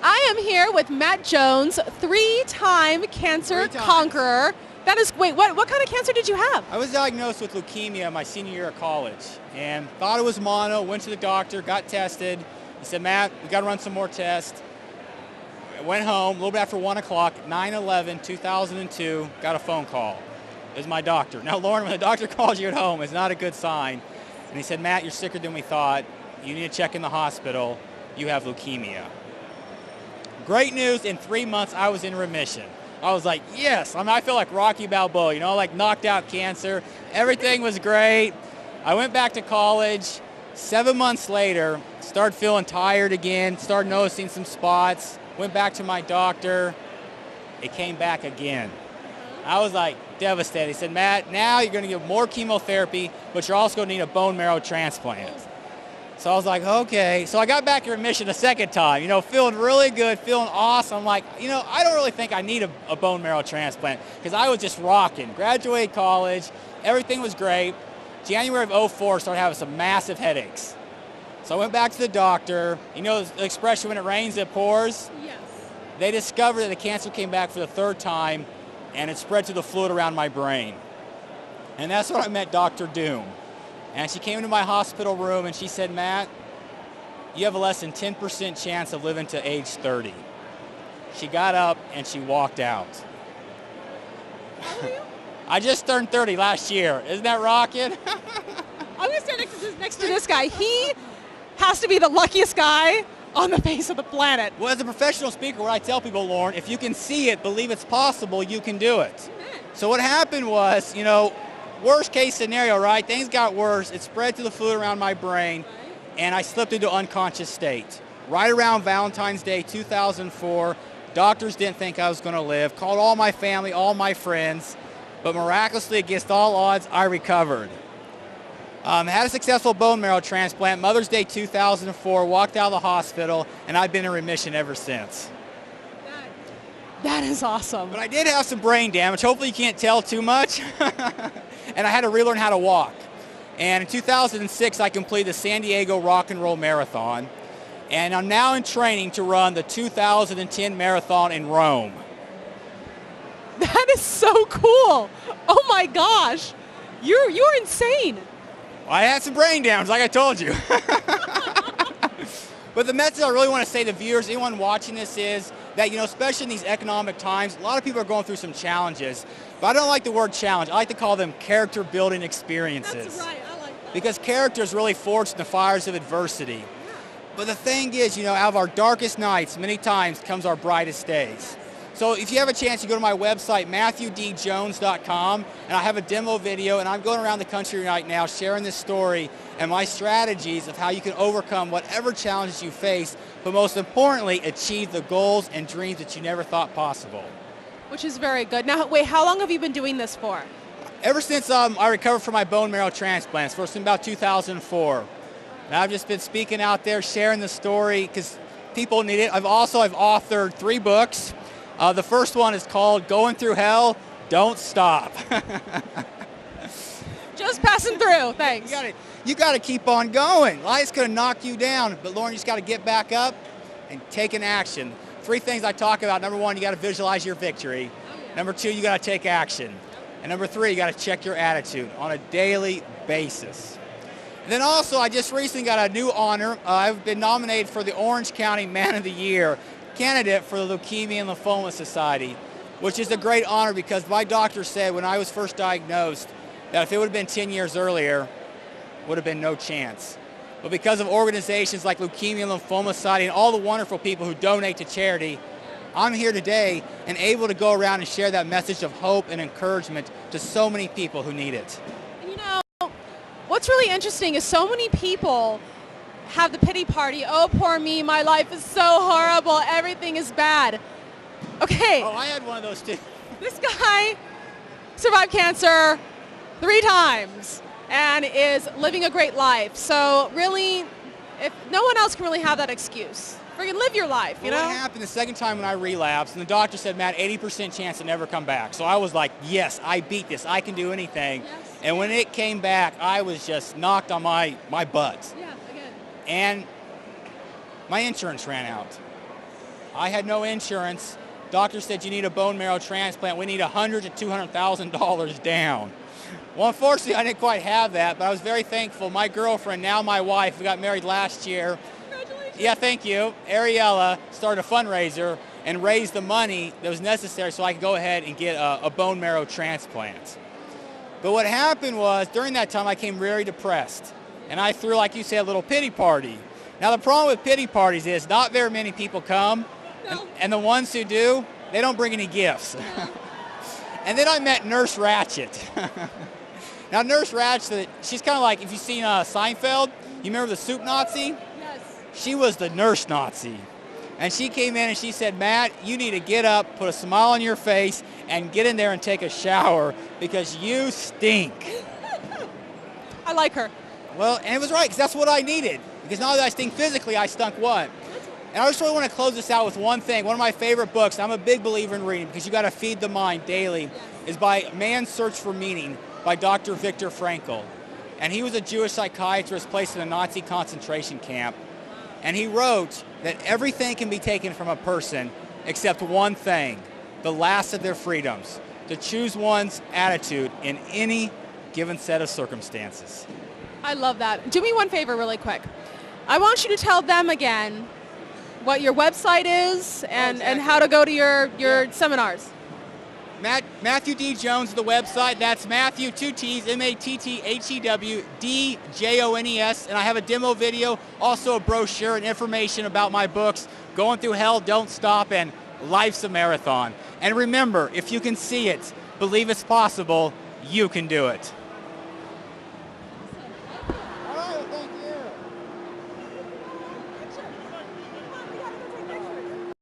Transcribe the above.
I am here with Matt Jones, three-time cancer conqueror. That is, wait, what kind of cancer did you have? I was diagnosed with leukemia my senior year of college and thought it was mono, went to the doctor, got tested. He said, Matt, we got to run some more tests. I went home a little bit after 1 o'clock, 9/11/2002, got a phone call. It was my doctor. Now, Lauren, when the doctor calls you at home, it's not a good sign. And he said, Matt, you're sicker than we thought. You need to check in the hospital. You have leukemia. Great news, in 3 months, I was in remission. I was like, yes, I feel like Rocky Balboa, you know, like knocked out cancer. Everything was great. I went back to college. 7 months later, started feeling tired again, started noticing some spots, went back to my doctor. It came back again. I was like devastated. He said, Matt, now you're going to get more chemotherapy, but you're also going to need a bone marrow transplant. So I was like, okay. So I got back in remission a second time, you know, feeling really good, feeling awesome. I'm like, you know, I don't really think I need a bone marrow transplant because I was just rocking. Graduated college, everything was great. January of '04, started having some massive headaches. So I went back to the doctor. You know the expression, when it rains, it pours? Yes. They discovered that the cancer came back for the third time and it spread to the fluid around my brain. And that's when I met Dr. Doom. And she came into my hospital room and she said, Matt, you have a less than 10% chance of living to age 30. She got up and she walked out. I just turned 30 last year. Isn't that rocking? I'm going to stand next to this guy. He has to be the luckiest guy on the face of the planet. Well, as a professional speaker, what I tell people, Lauren, if you can see it, believe it's possible, you can do it. Amen. So what happened was, you know, worst case scenario, right? Things got worse. It spread to the fluid around my brain, and I slipped into unconscious state. Right around Valentine's Day 2004, doctors didn't think I was going to live. Called all my family, all my friends, but miraculously, against all odds, I recovered. Had a successful bone marrow transplant, Mother's Day 2004, walked out of the hospital, and I've been in remission ever since. That is awesome. But I did have some brain damage. Hopefully you can't tell too much. And I had to relearn how to walk. And in 2006, I completed the San Diego Rock and Roll Marathon. And I'm now in training to run the 2010 marathon in Rome. That is so cool. Oh my gosh. You're insane. Well, I had some brain damage, like I told you. But the message I really want to say to viewers, anyone watching this, is that, you know, especially in these economic times, a lot of people are going through some challenges. But I don't like the word challenge. I like to call them character building experiences. That's right, I like that. Because character is really forged in the fires of adversity. Yeah. But the thing is, you know, out of our darkest nights, many times comes our brightest days. So if you have a chance, you go to my website, MatthewDJones.com, and I have a demo video, and I'm going around the country right now sharing this story and my strategies of how you can overcome whatever challenges you face, but most importantly, achieve the goals and dreams that you never thought possible. Which is very good. Now, wait, how long have you been doing this for? Ever since I recovered from my bone marrow transplants, first in about 2004. And I've just been speaking out there, sharing the story, because people need it. I've authored 3 books. The first one is called Going Through Hell, Don't Stop. Just passing through, thanks. You got to keep on going. Life's going to knock you down, but Lauren, you just got to get back up and take an action. 3 things I talk about. Number 1, you got to visualize your victory. Number 2, you got to take action. And number 3, you got to check your attitude on a daily basis. And then also, I just recently got a new honor. I've been nominated for the Orange County Man of the Year candidate for the Leukemia and Lymphoma Society, which is a great honor because my doctor said when I was first diagnosed that if it would have been 10 years earlier, would have been no chance. But because of organizations like Leukemia and Lymphoma Society and all the wonderful people who donate to charity, I'm here today and able to go around and share that message of hope and encouragement to so many people who need it. You know, what's really interesting is so many people have the pity party. Oh, poor me, my life is so horrible, everything is bad. Okay. Oh, I had one of those too. This guy survived cancer 3 times and is living a great life. So really, if no one else can really have that excuse. Freaking live your life, you know? What happened the second time when I relapsed, and the doctor said, Matt, 80% chance to never come back. So I was like, yes, I beat this. I can do anything. Yes. And when it came back, I was just knocked on my butt. Yeah, again. And my insurance ran out. I had no insurance. Doctor said you need a bone marrow transplant. We need $100,000 to $200,000 down. Well, unfortunately, I didn't quite have that, but I was very thankful. My girlfriend, now my wife, we got married last year. Congratulations. Yeah, thank you. Ariella started a fundraiser and raised the money that was necessary so I could go ahead and get a bone marrow transplant. But what happened was, during that time, I became very depressed. And I threw, like you said, a little pity party. Now, the problem with pity parties is not very many people come. No. And the ones who do, they don't bring any gifts. No. And then I met Nurse Ratched. Now, Nurse Ratched, she's kind of like, if you've seen Seinfeld, you remember the soup Nazi? Yes. She was the nurse Nazi. And she came in and she said, Matt, you need to get up, put a smile on your face, and get in there and take a shower because you stink. I like her. Well, and it was right, because that's what I needed. Because not only did I stink physically, I stunk what? And I just really want to close this out with one thing. One of my favorite books, I'm a big believer in reading because you got to feed the mind daily, is by Man's Search for Meaning by Dr. Viktor Frankl. And he was a Jewish psychiatrist placed in a Nazi concentration camp. And he wrote that everything can be taken from a person except one thing, the last of their freedoms, to choose one's attitude in any given set of circumstances. I love that. Do me one favor really quick. I want you to tell them again what your website is and how to go to your seminars. Matthew D. Jones, the website. That's Matthew, 2 T's, MATTHEW, DJONES. And I have a demo video, also a brochure and information about my books, Going Through Hell, Don't Stop, and Life's a Marathon. And remember, if you can see it, believe it's possible, you can do it.